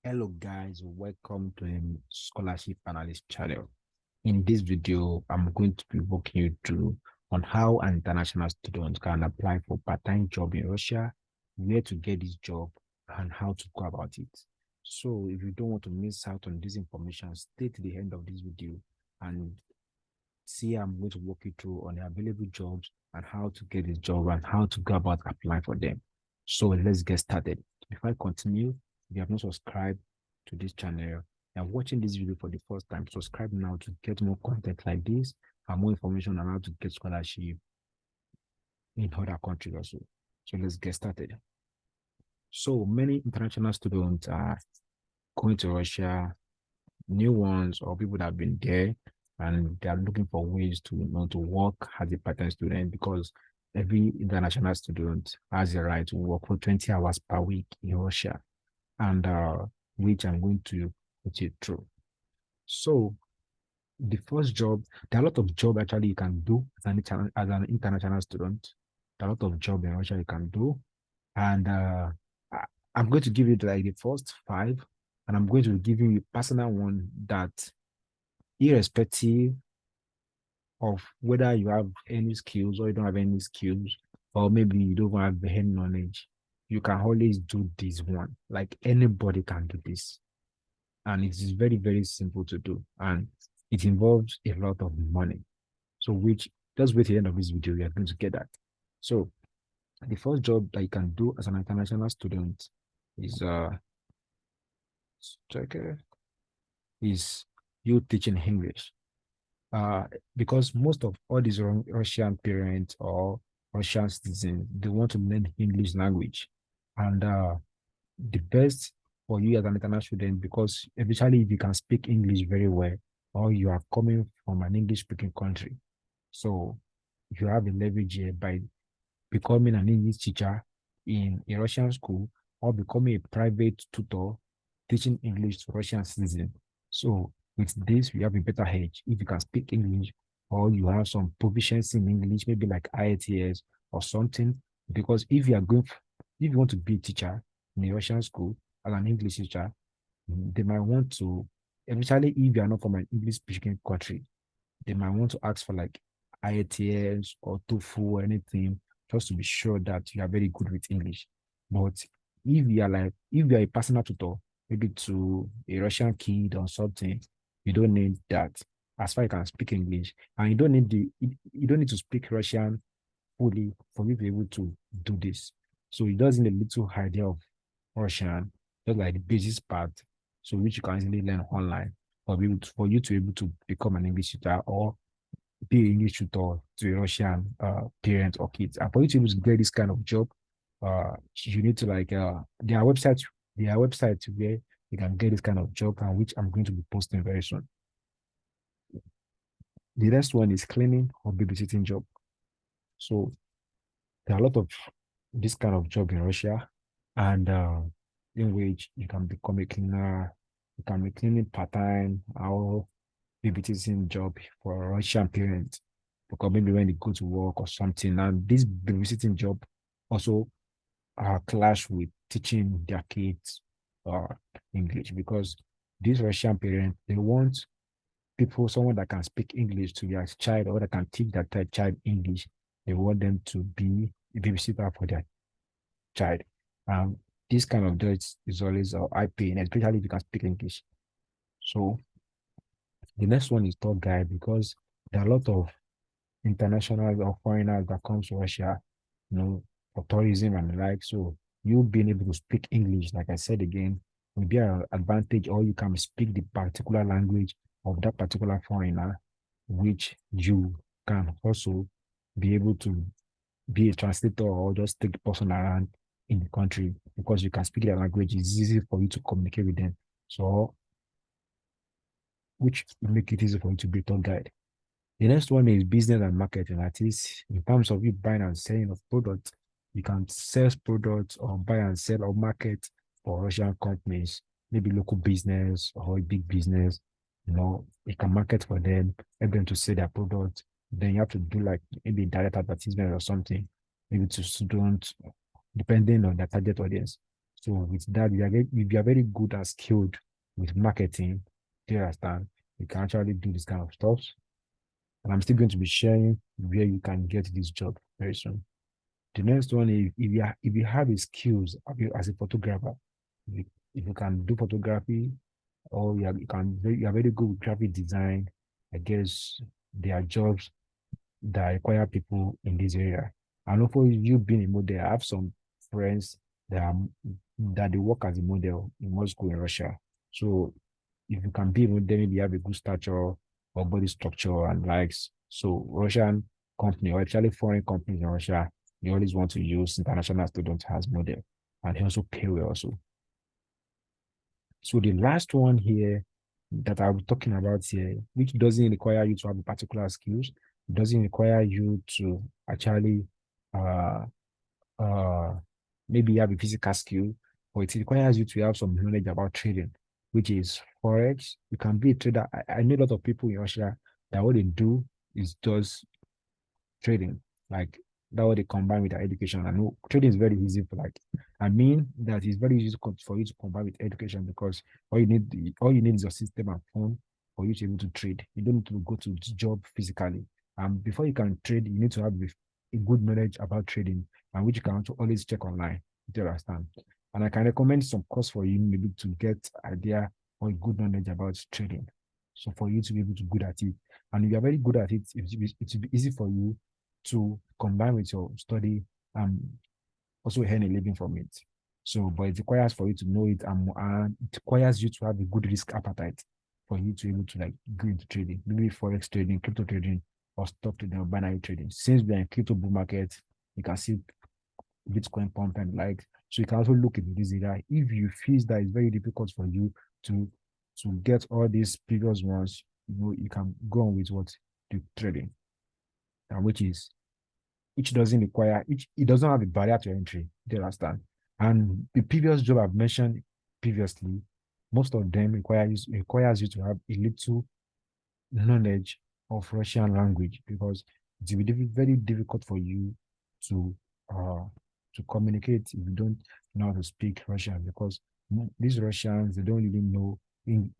Hello guys, welcome to a scholarship analyst channel. In this video, I'm going to be walking you through on how an international student can apply for part-time job in Russia, where to get this job, and how to go about it. So if you don't want to miss out on this information, stay to the end of this video and see I'm going to walk you through on the available jobs and how to get this job and how to go about applying for them. So let's get started. Before I continue, if you have not subscribed to this channel and watching this video for the first time, subscribe now to get more content like this and more information on how to get scholarship in other countries also. So let's get started. So many international students are going to Russia, new ones or people that have been there, and they are looking for ways to to work as a part-time student, because every international student has the right to work for 20 hours per week in Russia, and which I'm going to put you through. So the first job, there are a lot of job actually you can do as an international student. There are a lot of job in Russia you can do, and I, I'm going to give you like the first five, and I'm going to give you a personal one that, irrespective of whether you have any skills or you don't have any skills, or maybe you don't have any knowledge, you can always do this one. Like anybody can do this. And it is very, very simple to do. And it involves a lot of money. So which, just wait till the end of this video, you are going to get that. So the first job that you can do as an international student is check is you teaching English. uh, because most of all these Russian parents or Russian citizens, they want to learn English language. And the best for you as an international student, because eventually if you can speak English very well, or you are coming from an English speaking country, so you have a leverage here by becoming an English teacher in a Russian school, or becoming a private tutor teaching English to Russian citizens. So with this, we have a better edge if you can speak English, or you have some proficiency in English, maybe like IELTS or something. Because if you want to be a teacher in a Russian school as an English teacher, they might want to, especially if you are not from an English speaking country, they might want to ask for like IELTS or TOEFL or anything, just to be sure that you are very good with English. But if you are a personal tutor, maybe to a Russian kid or something, you don't need that. As far as you can speak English, and you don't need to speak Russian fully for you to be able to do this. So it does need a little idea of Russian, just like the basic part, so which you can easily learn online, for you to be able to become an English tutor or be an English tutor to a Russian parent or kids. And for you to be able to get this kind of job, you need to like there are websites where you can get this kind of job, and which I'm going to be posting very soon. The next one is cleaning or babysitting job. So there are a lot of this kind of job in Russia, and in which you can become a cleaner, you can be cleaning part-time or babysitting job for a Russian parents, because maybe when they go to work or something. And this babysitting job also clash with teaching their kids uh, English, because these Russian parents, they want someone that can speak English to their child, or that can teach that child English. They want them to be a babysitter for their child. Um, this kind of job is always eye pain, especially if you can speak English. So the next one is tour guide, because there are a lot of international or foreigners that comes to Russia, for tourism and the like. So you being able to speak English, like I said again, will be an advantage, or you can speak the particular language of that particular foreigner, which you can also be able to be a translator or just take the person around in the country, because you can speak their language. It's easy for you to communicate with them. So which will make it easy for you to be a tour guide. The next one is business and marketing. That is, in terms of you buying and selling of products, you can sell products or buy and sell or market for Russian companies, maybe local business or a big business. You can market for them, help them to sell their products. Then you have to do like maybe direct advertisement or something, maybe to students, depending on their target audience. So with that, if you are very good and skilled with marketing, do you understand? You can actually do this kind of stuff. And I'm still going to be sharing where you can get this job very soon. The next one is if you have the skills as a photographer, if you can do photography or you are very good with graphic design, I guess there are jobs that require people in this area. And also you being a model, I have some friends that are, that they work as a model in Moscow in Russia. So if you can be a model, maybe you have a good stature or body structure and likes. So Russian company or actually foreign companies in Russia, they always want to use international students as model. And they also pay well also. So the last one here that I'll be talking about here, which doesn't require you to have a particular skills, doesn't require you to actually uh uh maybe have a physical skill, but it requires you to have some knowledge about trading, which is forex. You can be a trader. I know a lot of people in Russia that what they do is just trading. Like that what they combine with their education. I know trading is very easy for like I mean that it's very easy for you to combine with education because all you need is your system and phone for you to be able to trade. You don't need to go to the job physically. Before you can trade, you need to have a good knowledge about trading and which you can also always check online. Do you understand? And I can recommend some course for you maybe to get idea or good knowledge about trading. So for you to be able to good at it. And if you are very good at it, it will be easy for you to combine with your study and also earn a living from it. So, but it requires for you to know it and it requires you to have a good risk appetite for you to be able to like go into trading, maybe forex trading, crypto trading, or stock trading or binary trading. Since we are in crypto bull market, you can see Bitcoin pump and like so you can also look into this area. If you feel that it's very difficult for you to get all these previous ones, you can go on with what the trading, and which doesn't require it doesn't have a barrier to entry. Do you understand? And the previous job I've mentioned previously, most of them requires you to have a little knowledge of Russian language because it will be very difficult for you to uh to communicate if you don't know how to speak Russian because these Russians they don't really know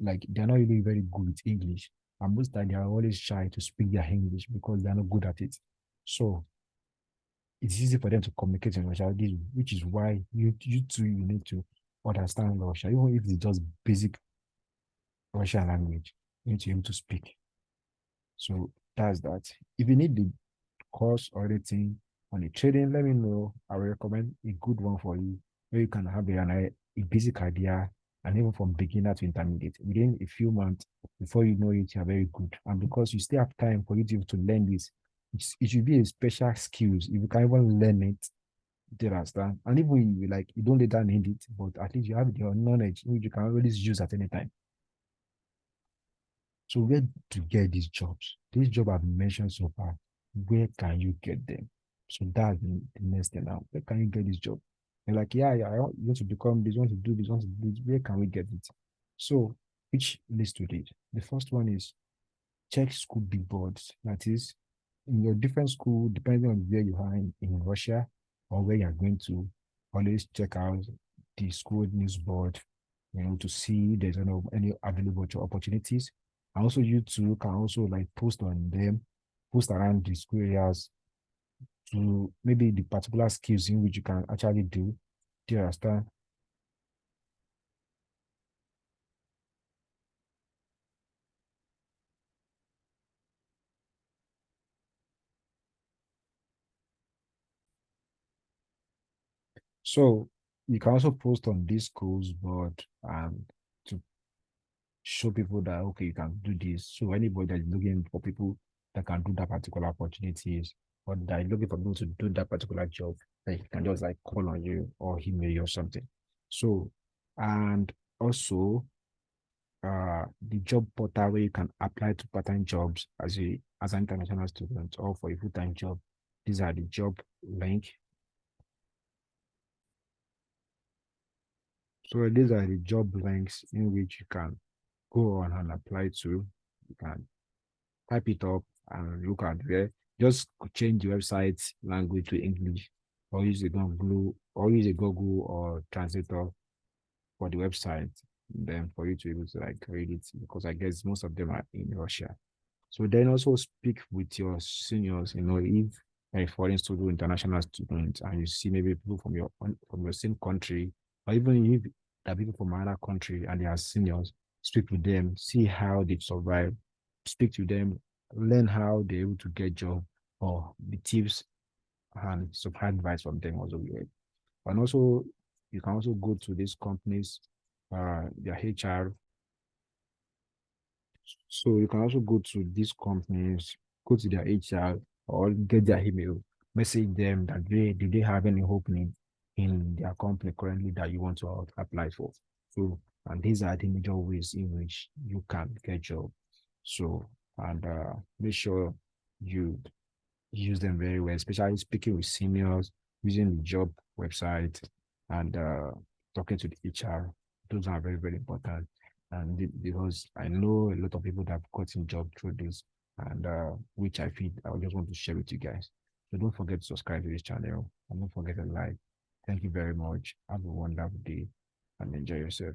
like they're not really very good with English and most time they are always shy to speak their English because they're not good at it. So it's easy for them to communicate in Russia, which is why you too you need to understand Russia, even if it's just basic Russian language, you need to be able to speak. So that's that. If you need the course or anything on the trading, let me know. I will recommend a good one for you where you can have a basic idea and even from beginner to intermediate within a few months before you know it, you're very good. And because you still have time for you to learn this, it should be a special skills. If you can even learn it, do you understand? And even you like you don't later need it, but at least you have your knowledge which you can always use at any time. So where to get these jobs? These jobs I've mentioned so far, where can you get them? So that's the next thing now. Where can you get this job? You're like, yeah, you want to become this, want to do this, want to do this. Where can we get it? So which list to read? The first one is check school big boards. That is, in your different school, depending on where you are in Russia or where you're going to, always check out the school news board, to see if there's any available job opportunities. And also you too can also like post on them, post around the school areas to maybe the particular skills in which you can actually do. Do you understand? So you can also post on this schools board and to show people that okay, you can do this. So anybody that is looking for people that can do that particular opportunities or that is looking for people to do that particular job, they can just like call on you or email you or something. So and also the job portal where you can apply to part-time jobs as an international student or for a full-time job. These are the job link. So these are the job links in which you can go on and apply to. You can type it up and look at there. Just change the website language to English or use a Google or translator for the website, then for you to be able to like read it, because I guess most of them are in Russia. So then also speak with your seniors, if a foreign student, international student, and you see maybe people from your same country, or even if there are people from another country and they are seniors, speak with them, see how they survive, speak to them, learn how they're able to get job, or the tips and some advice from them also be great. And also you can also go to these companies, their HR. So you can also go to these companies, go to their HR or get their email, message them that do they have any opening in their company currently that you want to apply for. So, and these are the major ways in which you can get job. So, and make sure you use them very well, especially speaking with seniors, using the job website, and talking to the HR. Those are very, very important. And because I know a lot of people that have gotten job through this, and which I feel I just want to share with you guys. So don't forget to subscribe to this channel and don't forget to like. Thank you very much. Have a wonderful day and enjoy yourself.